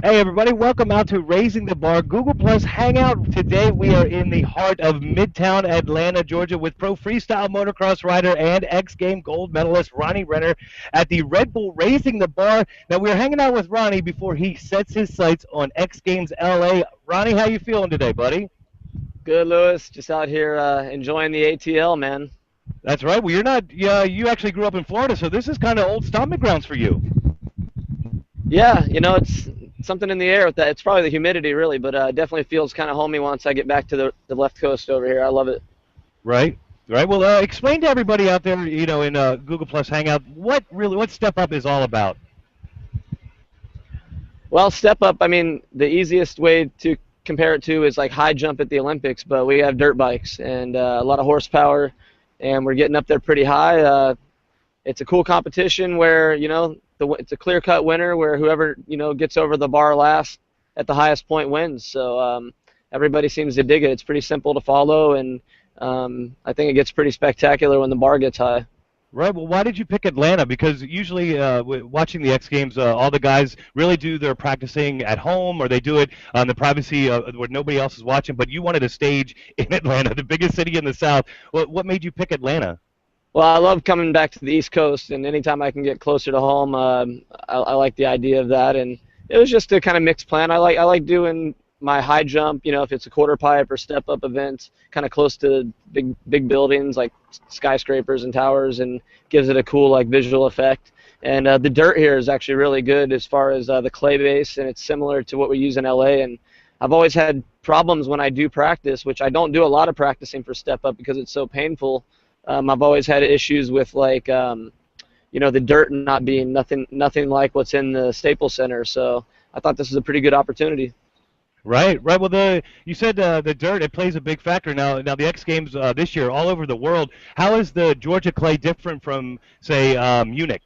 Hey everybody, welcome out to Raising the Bar Google Plus Hangout. Today we are in the heart of Midtown Atlanta, Georgia with pro freestyle motocross rider and X Game gold medalist Ronnie Renner at the Red Bull Raising the Bar. Now we're hanging out with Ronnie before he sets his sights on X Games LA. Ronnie, how you feeling today, buddy? Good, Lewis. Just out here enjoying the ATL, man. That's right. Well, you're not. You actually grew up in Florida, so this is kind of old stomping grounds for you. Yeah, it's something in the air with that. It's probably the humidity, really, but definitely feels kind of homey once I get back to the left coast over here. I love it. Right. Right. Well, explain to everybody out there, in Google Plus Hangout, what Step Up is all about. Well, step up. I mean, the easiest way to compare it to is like high jump at the Olympics, but we have dirt bikes and a lot of horsepower, and we're getting up there pretty high. It's a cool competition where it's a clear-cut winner where whoever gets over the bar last at the highest point wins. So everybody seems to dig it. It's pretty simple to follow, and I think it gets pretty spectacular when the bar gets high. Right. Well, why did you pick Atlanta? Because usually, watching the X Games, all the guys really do their practicing at home, or they do it on the privacy where nobody else is watching. But you wanted a stage in Atlanta, the biggest city in the South. What made you pick Atlanta? Well, I love coming back to the East Coast, and anytime I can get closer to home, I like the idea of that. And it was just a kind of mixed plan. I like doing my high jump, if it's a quarter pipe or step up events, kind of close to big buildings like skyscrapers and towers, and gives it a cool like visual effect. And the dirt here is actually really good as far as the clay base, and it's similar to what we use in LA. And I've always had problems when I do practice, which I don't do a lot of practicing for step up because it's so painful. I've always had issues with like the dirt not being nothing like what's in the Staples Center. So I thought this was a pretty good opportunity. Right, right. Well, you said the dirt, it plays a big factor now. The X Games this year all over the world. How is the Georgia clay different from, say, Munich?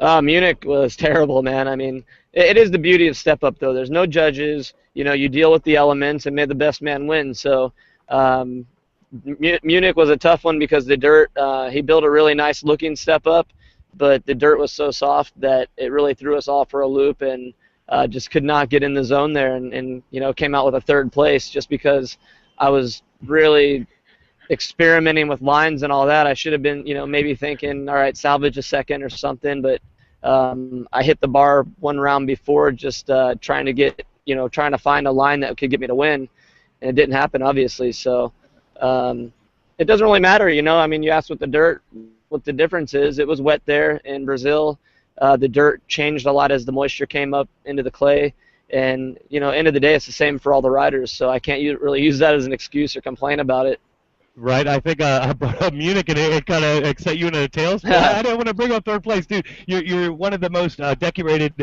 Munich was terrible, man. I mean, it is the beauty of step up though. There's no judges. You deal with the elements and may the best man win. So um, Munich was a tough one because the dirt. He built a really nice looking step up, but the dirt was so soft that it really threw us all for a loop, and just could not get in the zone there, and came out with a third place just because I was really experimenting with lines and all that. I should have been maybe thinking, all right, salvage a second or something, but I hit the bar one round before just trying to find a line that could get me to win, and it didn't happen obviously. So it doesn't really matter. I mean, you asked what the difference is. It was wet there in Brazil. The dirt changed a lot as the moisture came up into the clay, and end of the day, it's the same for all the riders. So I can't really use that as an excuse or complain about it. Right, I think I brought up Munich and it kind of set you in a tailspin. I didn't want to bring up third place, dude. You're one of the most decorated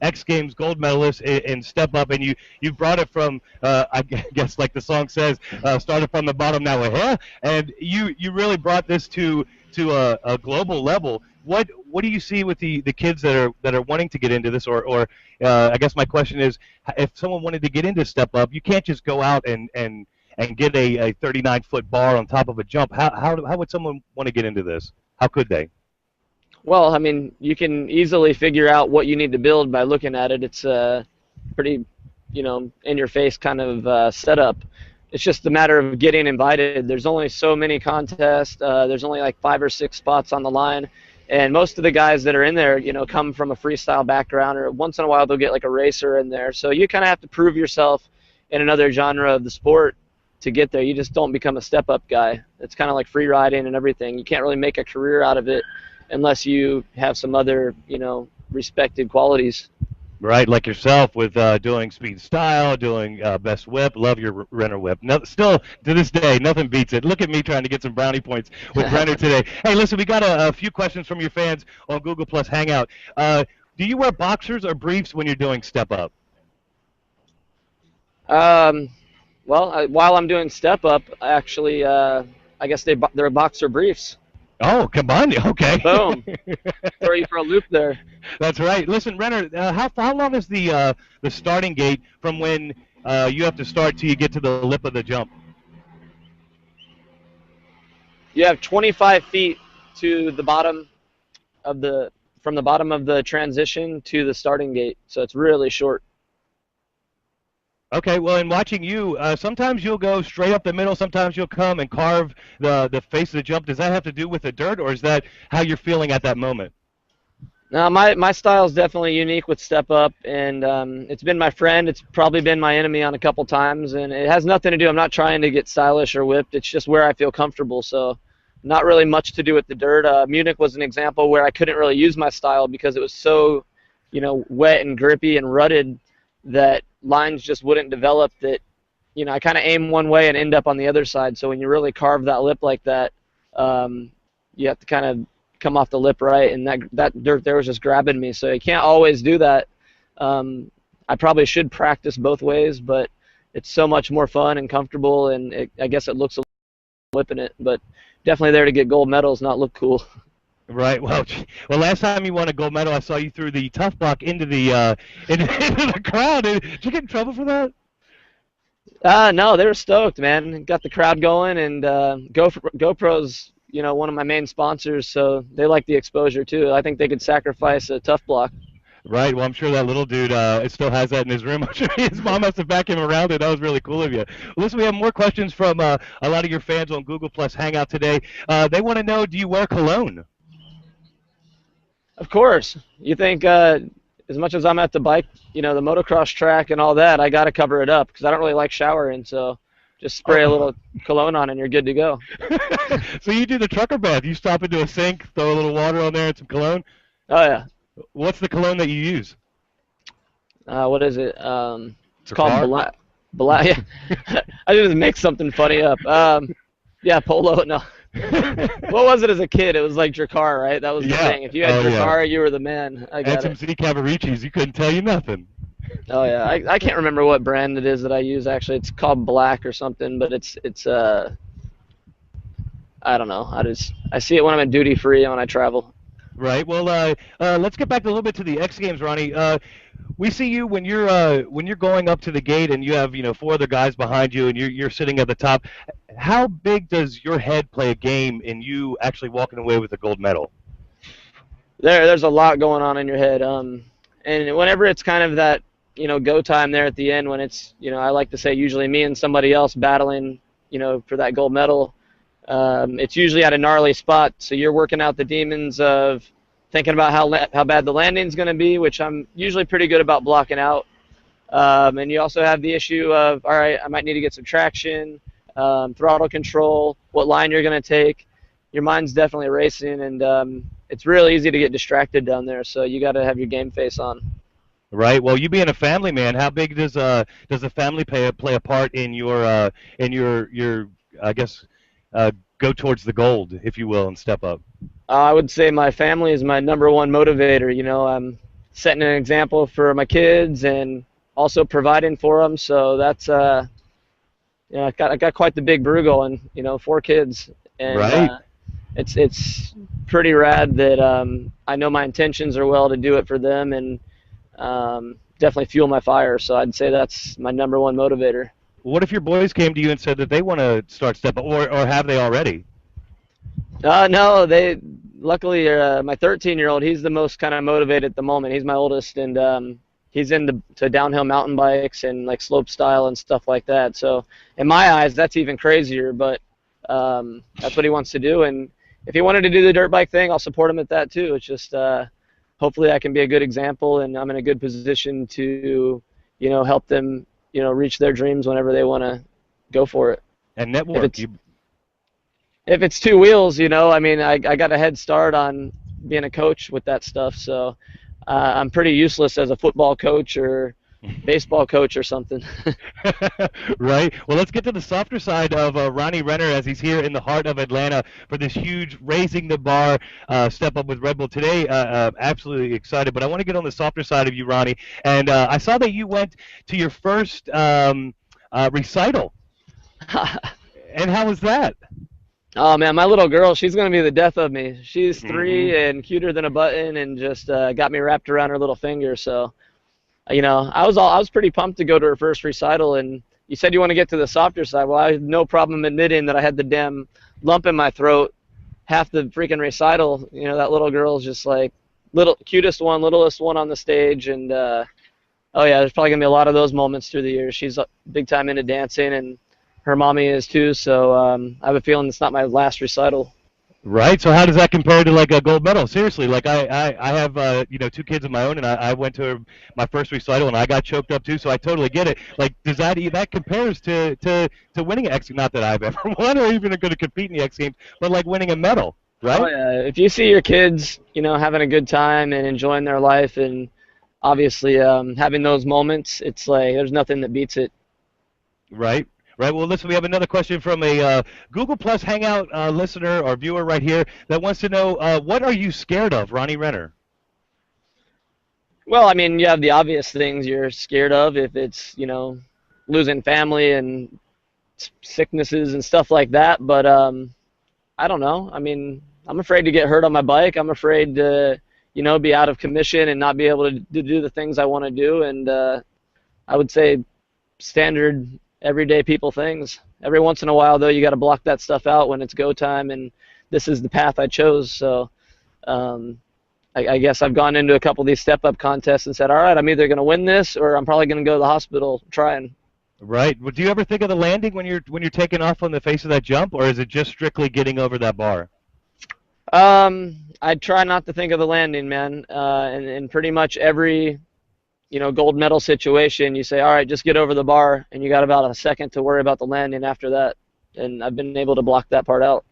X Games gold medalists in step up, and you brought it from I guess like the song says, started from the bottom, now we're here, and you really brought this to a global level. What do you see with the kids that are wanting to get into this, or I guess my question is, if someone wanted to get into step up, you can't just go out and get a 39-foot bar on top of a jump. How would someone want to get into this? How could they? Well, I mean, you can easily figure out what you need to build by looking at it. It's a pretty, in your face kind of setup. It's just a matter of getting invited. There's only so many contests. There's only like 5 or 6 spots on the line. And most of the guys that are in there, come from a freestyle background, or once in a while they'll get like a racer in there. So you kind of have to prove yourself in another genre of the sport to get there. You just don't become a step-up guy. It's kind of like free riding and everything. You can't really make a career out of it unless you have some other, respected qualities. Right, like yourself with doing speed style, doing best whip. Love your Renner whip. No, still to this day, nothing beats it. Look at me trying to get some brownie points with Renner today. Hey, listen, we got a few questions from your fans on Google Plus Hangout. Do you wear boxers or briefs when you're doing step up? Um, while I'm doing step up, actually, I guess they're boxer briefs. Oh, come on. Okay. Boom, throw you for a loop there. That's right. Listen, Renner, how long is the starting gate from when you have to start till you get to the lip of the jump? You have 25 feet to the bottom of the from the bottom of the transition to the starting gate, so it's really short. Okay, well, in watching you, sometimes you'll go straight up the middle. Sometimes you'll come and carve the face of the jump. Does that have to do with the dirt, or is that how you're feeling at that moment? Now, my style is definitely unique with step up, and it's been my friend. It's probably been my enemy on a couple times, and it has nothing to do. I'm not trying to get stylish or whipped. It's just where I feel comfortable. So, not really much to do with the dirt. Munich was an example where I couldn't really use my style because it was so, wet and grippy and rutted that lines just wouldn't develop. That, I kind of aim one way and end up on the other side. So when you really carve that lip like that, you have to kind of come off the lip right, and that dirt there was just grabbing me. So you can't always do that. I probably should practice both ways, but it's so much more fun and comfortable, and I guess it looks a little whipping it, but definitely there to get gold medals, not look cool. Right. Well, last time you won a gold medal, I saw you threw the tough block into the into the crowd. Did you get in trouble for that? No, they were stoked, man. Got the crowd going, and GoPro's one of my main sponsors, so they like the exposure too. I think they could sacrifice a tough block. Right. Well, I'm sure that little dude still has that in his room. I'm sure his mom must have backed him around it. That was really cool of you. Well, listen, we have more questions from a lot of your fans on Google Plus Hangout today. They want to know, do you wear cologne? Of course. You think as much as I'm at the bike, the motocross track and all that, I got to cover it up because I don't really like showering, so just spray a little cologne on and you're good to go. So you do the trucker bath. You stop into a sink, throw a little water on there and some cologne? Oh, yeah. What's the cologne that you use? What is it? It's called Black. Yeah. I just make something funny up. Yeah, Polo. No. What was it as a kid? It was like Dracar, right? That was the thing. If you had Dracar, you were the man. I got and some Z Cavaricis. You couldn't tell you nothing. Oh yeah, I can't remember what brand it is that I use actually. It's called Black or something, but it's I don't know. I see it when I'm at duty free and when I travel. Right. Well, let's get back a little bit to the X Games, Ronnie. We see you when you're going up to the gate and you have 4 other guys behind you and you're sitting at the top. How big does your head play a game in you actually walking away with a gold medal? There's a lot going on in your head. And whenever it's kind of that go time there at the end, when it's I like to say usually me and somebody else battling for that gold medal. It's usually at a gnarly spot, so you're working out the demons of thinking about how bad the landing's going to be, which I'm usually pretty good about blocking out. And you also have the issue of, all right, I might need to get some traction, throttle control, what line you're going to take. Your mind's definitely racing, and it's really easy to get distracted down there, so you got to have your game face on. Right. Well, you being a family man, how big does the family play a part in your I guess go towards the gold, if you will, and step up? I would say my family is my number one motivator. I'm setting an example for my kids and also providing for them. So that's I got quite the big brew going. 4 kids, and right. It's pretty rad that I know my intentions are well to do it for them, and definitely fuel my fire. So I'd say that's my number one motivator. What if your boys came to you and said that they want to start step up, or have they already? No, they luckily my 13-year-old, he's the most kind of motivated at the moment. He's my oldest, and he's into downhill mountain bikes and like slope style and stuff like that. So in my eyes, that's even crazier, but that's what he wants to do. And if he wanted to do the dirt bike thing, I'll support him at that too. It's just hopefully I can be a good example, and I'm in a good position to help them reach their dreams whenever they want to go for it. And network. If it's 2 wheels, I got a head start on being a coach with that stuff, so I'm pretty useless as a football coach or baseball coach or something. Right. Well, let's get to the softer side of Ronnie Renner as he's here in the heart of Atlanta for this huge raising the bar step up with Red Bull today. Absolutely excited, but I want to get on the softer side of you, Ronnie. And I saw that you went to your first recital. And how was that? Oh man, my little girl, she's gonna be the death of me. She's 3 and cuter than a button, and just got me wrapped around her little finger. So, I was pretty pumped to go to her first recital. And you said you want to get to the softer side. Well, I had no problem admitting that I had the damn lump in my throat half the freaking recital. That little girl's just like cutest one, littlest one on the stage, and oh yeah, there's probably gonna be a lot of those moments through the years. She's big time into dancing, and her mommy is too. So I have a feeling it's not my last recital. Right. So how does that compare to like a gold medal? Seriously, like I have you know, 2 kids of my own, and I went to my first recital and I got choked up too. So I totally get it. Like, does that compares to winning an X? Not that I've ever won or even going to compete in the X Games, but like winning a medal, right? Oh yeah, if you see your kids, you know, having a good time and enjoying their life, and obviously having those moments, it's like there's nothing that beats it. Right. Right. Well, listen, we have another question from a Google Plus Hangout listener or viewer right here that wants to know what are you scared of, Ronnie Renner? Well, I mean, you have the obvious things you're scared of if it's, you know, losing family and sicknesses and stuff like that. But I don't know. I mean, I'm afraid to get hurt on my bike. I'm afraid to, you know, be out of commission and not be able to do the things I want to do. And I would say standard everyday people things. Every once in a while, though, you got to block that stuff out when it's go time, and this is the path I chose. So I guess I've gone into a couple of these step-up contests and said, all right, I'm either going to win this or I'm probably going to go to the hospital trying. Right. Well, do you ever think of the landing when you're taking off on the face of that jump, or is it just strictly getting over that bar? I try not to think of the landing, man. And pretty much every, you know, gold medal situation, you say, all right, just get over the bar, and you got about a second to worry about the landing after that. And I've been able to block that part out.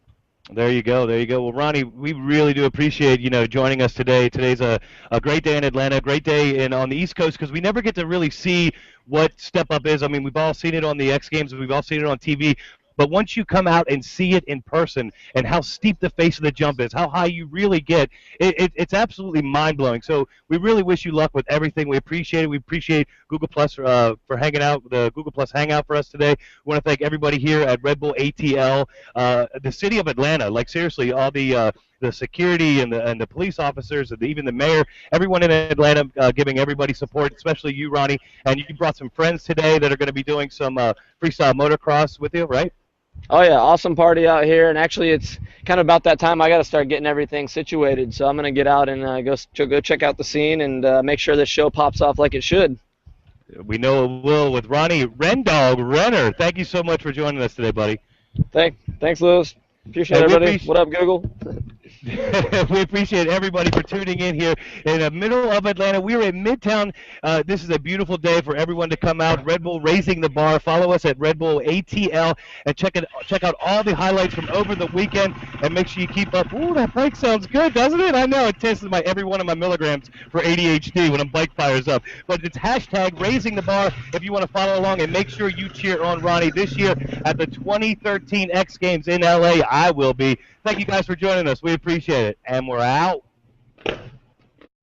There you go. There you go. Well, Ronnie, we really do appreciate, you know, joining us today. Today's a great day in Atlanta, a great day on the East Coast, because we never get to really see what step up is. I mean, we've all seen it on the X Games, we've all seen it on TV. But once you come out and see it in person and how steep the face of the jump is, how high you really get, it's absolutely mind-blowing. So we really wish you luck with everything. We appreciate it. We appreciate Google Plus for hanging out, the Google Plus Hangout for us today. We want to thank everybody here at Red Bull ATL, the city of Atlanta. Like, seriously, all the security and the police officers and even the mayor, everyone in Atlanta giving everybody support, especially you, Ronnie. And you brought some friends today that are going to be doing some freestyle motocross with you, right? Oh yeah, awesome party out here, and actually it's kind of about that time I got to start getting everything situated. So I'm gonna get out and go check out the scene and make sure this show pops off like it should. We know it will with Ronnie Renner. Thank you so much for joining us today, buddy. Thanks, Lewis. Appreciate everybody. What up, Google? We appreciate everybody for tuning in here in the middle of Atlanta. We are in Midtown. This is a beautiful day for everyone to come out. Red Bull raising the bar. Follow us at Red Bull ATL and check out all the highlights from over the weekend, and make sure you keep up. Ooh, that bike sounds good, doesn't it? I know it tests every one of my milligrams for ADHD when a bike fires up. But it's hashtag raising the bar if you want to follow along, and make sure you cheer on Ronnie this year at the 2013 X Games in LA. I will be. Thank you guys for joining us. We appreciate it, and we're out.